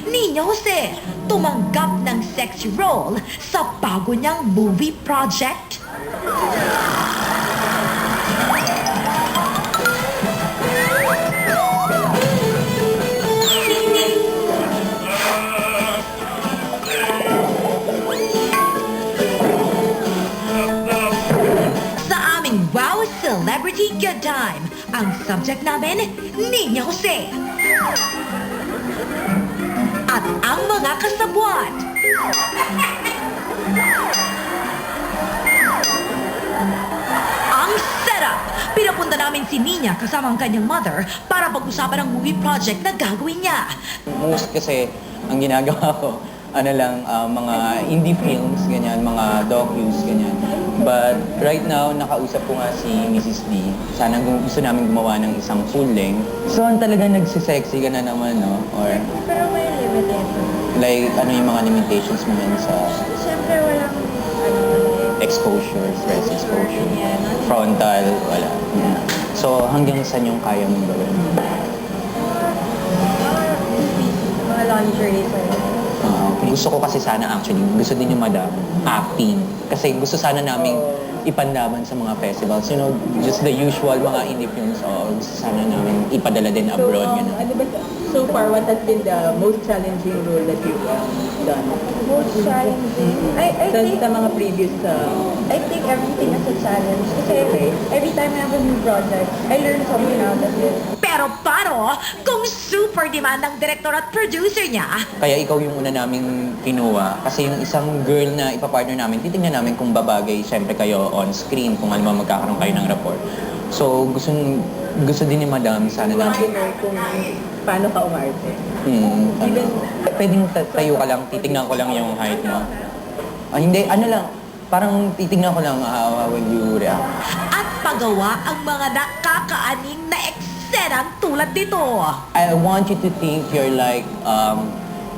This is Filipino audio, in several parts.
Nina Jose, tumanggap ng sexy role sa bago niyang movie project. Wow Celebrity Good Time! Ang subject namin, Nina Jose. At ang mga kasabwat. Ang setup! Pinapunta namin si Nina kasama ang kanyang mother para pag-usapan ang movie project na gagawin niya. Most kasi, ang ginagawa ko, mga indie films, ganyan, mga docus, ganyan. But right now, nakausap ko nga si Mrs. D. Sana gusto namin gumawa ng isang full length. So, talaga nagsisexy ka na naman, no? Or, Pero may limit eh. like, ano yung mga limitations mo yan sa Siyempre walang exposure, stress exposure, frontal, wala. Yeah. So, hanggang saan yung kaya mong gawin? mga lingerie pa rin. Gusto ko kasi sana actually, gusto din yung madam, acting. Kasi gusto sana namin ipanlaban sa mga festivals. You know, just the usual mga indie films. Gusto sana namin ipadala din abroad. Ano ba, so far, what has been the most challenging role that you've done? Most challenging. I think Sa mga previous I think everything is a challenge. Kasi every time I have a new project, I learn something out of it. Pero paano kung super demand ang director at producer niya? Kaya ikaw yung una naming kinuha. Kasi yung isang girl na ipapartner namin, titingnan namin kung babagay siyempre kayo on screne, kung alam mo magkakaroon kayo ng rapport. So, gusto din ni Madam, sana want to namin. know kung paano ka umarte. Pwedeng tayo ka lang, titingnan ko lang yung height mo. Hindi, parang titingnan ko lang how will you react. At pagawa ang mga nakakaaning na eksenang tulad nito. I want you to think you're like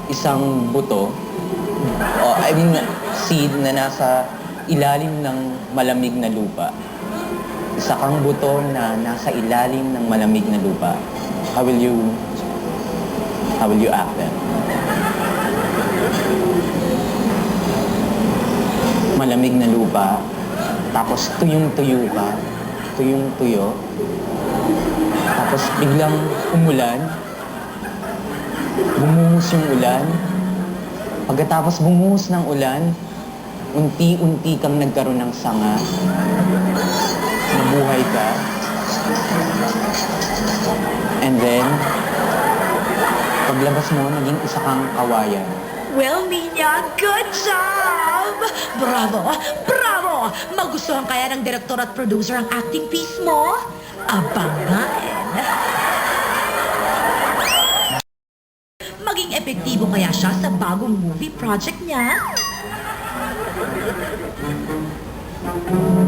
isang buto. Seed na nasa ilalim ng malamig na lupa. Isa kang buto na nasa ilalim ng malamig na lupa. How will you act then? Malamig na lupa, tapos tuyong-tuyo ka, tuyong-tuyo, tapos biglang umulan, bumuhos yung ulan, pagkatapos bumuhos ng ulan, unti-unti kang nagkaroon ng sanga, nabuhay ka, and then, paglabas mo, naging isa kang kawayan. Well, Nina, good job! Bravo! Bravo! Magustuhan kaya ng director at producer ang acting piece mo? Abangan! Maging epektibo kaya siya sa bagong movie project niya?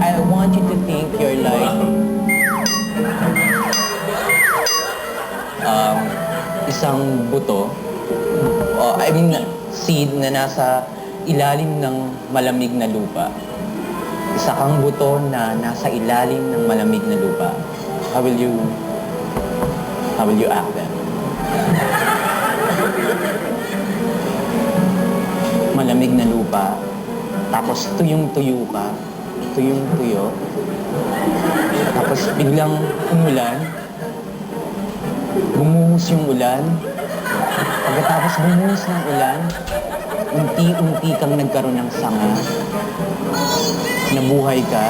I want you to think you're like isang buto, seed na nasa ilalim ng malamig na lupa. Isa kang buto na nasa ilalim ng malamig na lupa. How will you act then? Malamig na lupa, tapos tuyong-tuyo ka, tuyong-tuyo, tapos biglang umulan, bumuhos yung ulan, pagkatapos bumuhos ng ulan, unti-unti kang nagkaroon ng sanga, nabuhay ka,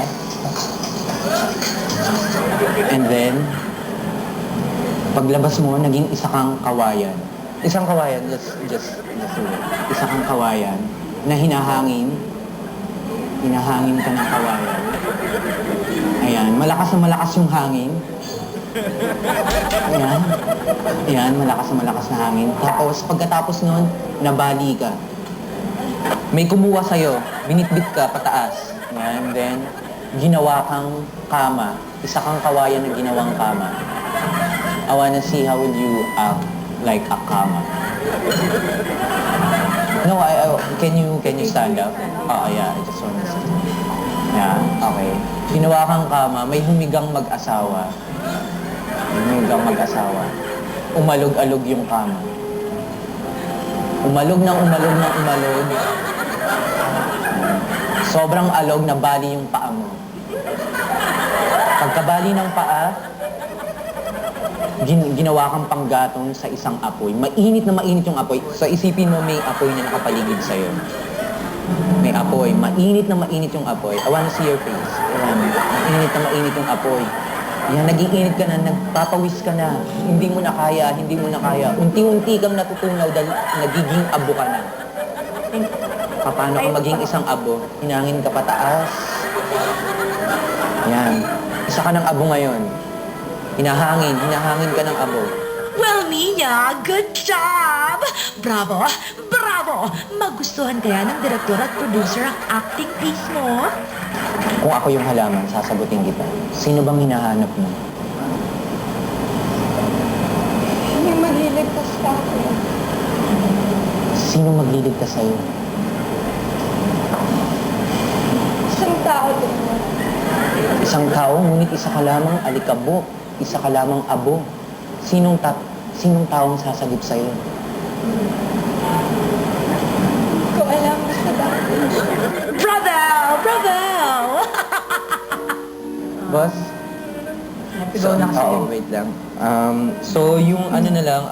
and then, paglabas mo, naging isa kang kawayan. Isang kawayan, just isa kang kawayan na hinahangin ka ng kawayan. Ayan, malakas na malakas yung hangin. Ayan, malakas na hangin. Tapos, pagkatapos nun, nabali ka. May kumuha sa'yo, binitbit ka pataas. Ayan, then, ginawa kang kama. Isa kang kawayan na ginawang kama. I wanna see how will you act like a kama. No, can you stand up? Yeah, I just wanna see. Yeah, okay. Ginawa kang kama, may humigang mag-asawa. Umalog-alog yung kama. Umalog ng umalog ng umalog. Sobrang alog na bali yung paa mo. Pagkabali ng paa, ginawa kang panggatong sa isang apoy. Mainit na mainit yung apoy. So isipin mo may apoy na nakapaligid sa'yo. May apoy. Mainit na mainit yung apoy. I wanna see your face. Ayan. Mainit na mainit yung apoy. Yan, nag-iinit ka na, nagpapawis ka na. Hindi mo na kaya, hindi mo na kaya. Unti-unti kang natutunaw dahil nagiging abo ka na. Paano ka maging isang abo? Hinangin ka pataas. Yan. Isa ka ng abo ngayon. Hinahangin ka ng abo. Well, Nina, good job! Bravo! Bravo! Magustuhan kaya ng direktor at producer ang acting piece mo? Kung ako yung halaman, sasagutin kita. Sino bang hinahanap mo? May magliligtas sa akin. Sino magliligtas sa'yo? Isang tao din mo. Isang tao, ngunit isa ka lamang alikabok. Isa ka lamang abo. Sinong taong sasagot sa'yo? Ko alam mo sa dati. Bravo! Bravo! Boss? Oo, wait lang. So, yung ano na lang,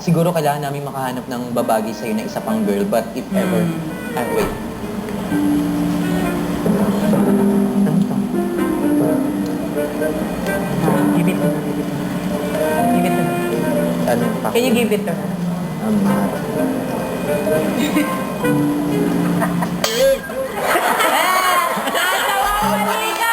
siguro kailangan namin makahanap ng babagi sa'yo na isa pang girl, but if ever... wait. Ano to? Give it to her. Give it to her. Ano pa? Can you give it to her? Natawa ka, Nina!